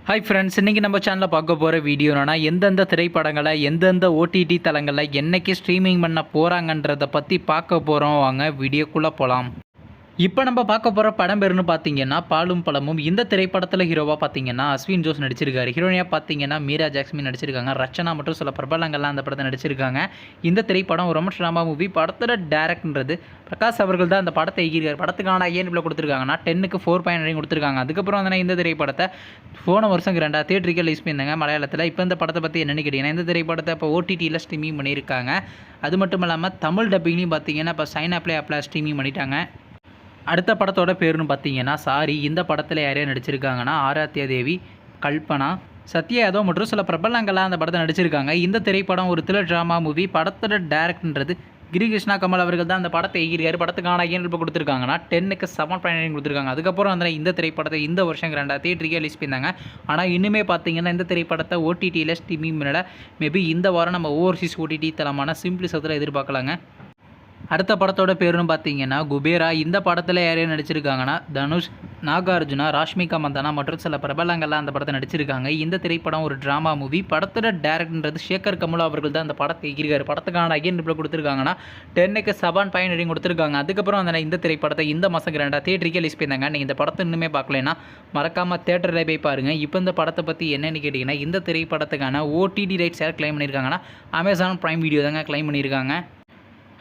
Hi friends, இன்றைக்கி நம்ம சேனலில் பார்க்க போகிற வீடியோனா எந்தெந்த திரைப்படங்களை எந்தெந்த ஓடிடி தளங்களில் என்றைக்கு ஸ்ட்ரீமிங் பண்ண போகிறாங்கன்றதை பற்றி பார்க்க போகிறோம். வாங்க வீடியோக்குள்ளே போகலாம். இப்போ நம்ம பார்க்க போகிற படம் பேருன்னு பார்த்தீங்கன்னா பாலும் பழமும். இந்த திரைப்படத்தில் ஹீரோவாக பார்த்தீங்கன்னா அஸ்வின் ஜோஸ் நடிச்சிருக்காரு. ஹீரோயினாக பார்த்தீங்கன்னா மீரா ஜாக்ஸ்மின் நடிச்சிருக்காங்க. ரச்சனா மற்றும் சில பிரபலங்கள்லாம் அந்த படத்தை நடிச்சிருக்காங்க. இந்த திரைப்படம் ரொமான்ஸ் ட்ராமா மூவி. படத்தோட டேரக்டர்ன்றது பிரகாஷ் அவர்கள் தான் அந்த படத்தை இயக்கியிருக்காரு. படத்துக்கான ஏன் இவ்வளோ கொடுத்துருக்காங்கன்னா 10க்கு 4.9 கொடுத்துருக்காங்க. அதுக்கப்புறம் வந்து இந்த திரைப்படத்தை போன வருஷம் தியேட்டருக்கு ரிலீஸ் பண்ணியிருந்தாங்க மலையாளத்தில். இப்போ இந்த படத்தை பற்றி என்னென்னு கேட்டிங்கன்னா, இந்த திரைப்படத்தை இப்போ ஓடிடியில் ஸ்ட்ரீமிங் பண்ணியிருக்காங்க. அது மட்டும் இல்லாமல் தமிழ் டப்பிங்லையும் பார்த்தீங்கன்னா இப்போ சைன் ஆப்பில் ஸ்ட்ரீமிங் பண்ணிட்டாங்க. அடுத்த படத்தோட பேருன்னு பார்த்தீங்கன்னா சாரி. இந்த படத்தில் யாரையும் நடிச்சிருக்காங்கன்னா ஆராத்யா தேவி, கல்பனா, சத்யா யாதவ் மற்றும் சில பிரபலங்கள்லாம் அந்த படத்தை நடிச்சிருக்காங்க. இந்த திரைப்படம் ஒரு த்ரில்லர் ட்ராமா மூவி. படத்தோட டேரக்டர்ன்றது கிரிகிருஷ்ணா கமல் அவர்கள் தான் அந்த படத்தை இயக்கியிருக்காரு. படத்துக்கான இப்போ கொடுத்துருக்காங்கன்னா 10க்கு 7.9 கொடுத்துருக்காங்க. அதுக்கப்புறம் வந்து இந்த திரைப்படத்தை இந்த வருஷம் தியேட்டருக்கே ரிலீஸ் பண்ணியிருந்தாங்க. ஆனால் இன்னுமே பார்த்தீங்கன்னா இந்த திரைப்படத்தை ஓடிடியில் ஸ்ட்ரீமிங் பண்ணல. மேபி இந்த வாரம் நம்ம ஓவர்சீஸ் ஓடிடி தளமான சிம்பிளி சத்தில் எதிர்பார்க்கலாங்க. அடுத்த படத்தோட பேருன்னு பார்த்தீங்கன்னா குபேரா. இந்த படத்தில் யாரையும் நடிச்சிருக்காங்கன்னா தனுஷ், நாகார்ஜுனா, ராஷ்மிகா மந்தனா மற்றும் சில பிரபலங்கள்லாம் அந்த படத்தை நடிச்சிருக்காங்க. இந்த திரைப்படம் ஒரு ட்ராமா மூவி. படத்தோட டேரக்டர்ன்றது சேகர் கமுலா அவர்கள் தான் அந்த படத்தை இயக்கியிருக்காரு. படத்துக்கான இப்போ கொடுத்துருக்காங்கன்னா 10க்கு 7.9 கொடுத்துருக்காங்க. அதுக்கப்புறம் அந்த இந்த திரைப்படத்தை இந்த மாதம் தியேட்டருக்கே ரிலீஸ் பண்ணியிருந்தாங்க. நீங்கள் இந்த படத்தை இன்னுமே பார்க்கலன்னா மறக்காமல் தியேட்டரில் போய் பாருங்கள். இப்போ இந்த படத்தை பற்றி என்னென்னு கேட்டிங்கன்னா, இந்த திரைப்படத்துக்கான ஓடிடி ரைட்ஸ் யார் கிளைம் பண்ணியிருக்காங்கன்னா அமேசான் பிரைம் வீடியோ தாங்க கிளைம் பண்ணியிருக்காங்க.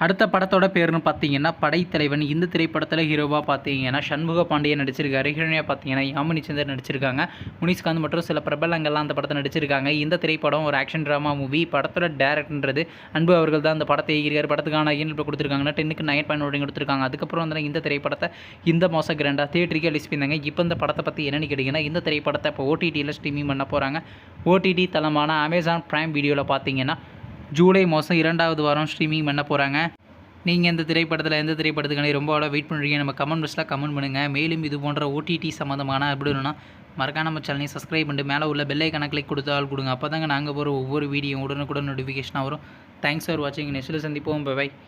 அடுத்த படத்தோட பேருன்னு பார்த்தீங்கன்னா படைத்தலைவன். இந்த திரைப்படத்தில் ஹீரோவாக பார்த்தீங்கன்னா சண்முக பாண்டியன் நடிச்சிருக்காரு. ஹீரோனியாக பார்த்தீங்கன்னா யாமினி சந்தர் நடிச்சிருக்காங்க. முனிஷ்காந்த் மற்றும் சில பிரபலங்கள்லாம் அந்த படத்தை நடிச்சிருக்காங்க. இந்த திரைப்படம் ஒரு ஆக்ஷன் ட்ராமா மூவி. படத்தோட டேரக்டர்ன்றது அன்பு அவர்கள் தான் அந்த படத்தை இயக்கியிருக்காரு. படத்துக்கான இப்போ கொடுத்துருக்காங்கன்னா 10க்கு 9.1 கொடுத்துருக்காங்க. அதுக்கப்புறம் வந்து இந்த திரைப்படத்தை இந்த மாதம் தியேட்டருக்கு ரிலீஸ் பண்ணியிருந்தாங்க. இப்போ இந்த படத்தை பற்றி என்னென்னு கேட்டிங்கன்னா, இந்த திரைப்படத்தை இப்போ ஓடிடியில் ஸ்ட்ரீமிங் பண்ண போகிறாங்க. ஓடிடி தளமான அமேசான் பிரைம் வீடியோவில் பார்த்தீங்கன்னா ஜூலை மாதம் 2வது வாரம் ஸ்ட்ரீமிங் பண்ண போகிறாங்க. நீங்கள் இந்த திரைப்படத்தில் எந்த திரைப்படத்துக்கான ரொம்ப வெயிட் பண்ணுறீங்க? நம்ம கமெண்ட் பாக்ஸில் கமெண்ட் பண்ணுங்கள். மேலும் இது போன்ற ஓடிடி சம்மந்தமான அப்படின்னா மறக்காம நம்ம சேனலையும் சப்ஸ்கிரைப் பண்ணிட்டு மேலே உள்ள பெல் ஐக்கானை கிளிக் கொடுத்தால் கொடுங்க. அப்போ தாங்க நாங்கள் போகிற ஒவ்வொரு வீடியோ உடனுக்குடன் நோட்டிஃபிகேஷனாக வரும். தேங்க்ஸ் ஃபார் வாட்சிங். நெக்ஸ்ட்டில் சந்திப்போம். பை.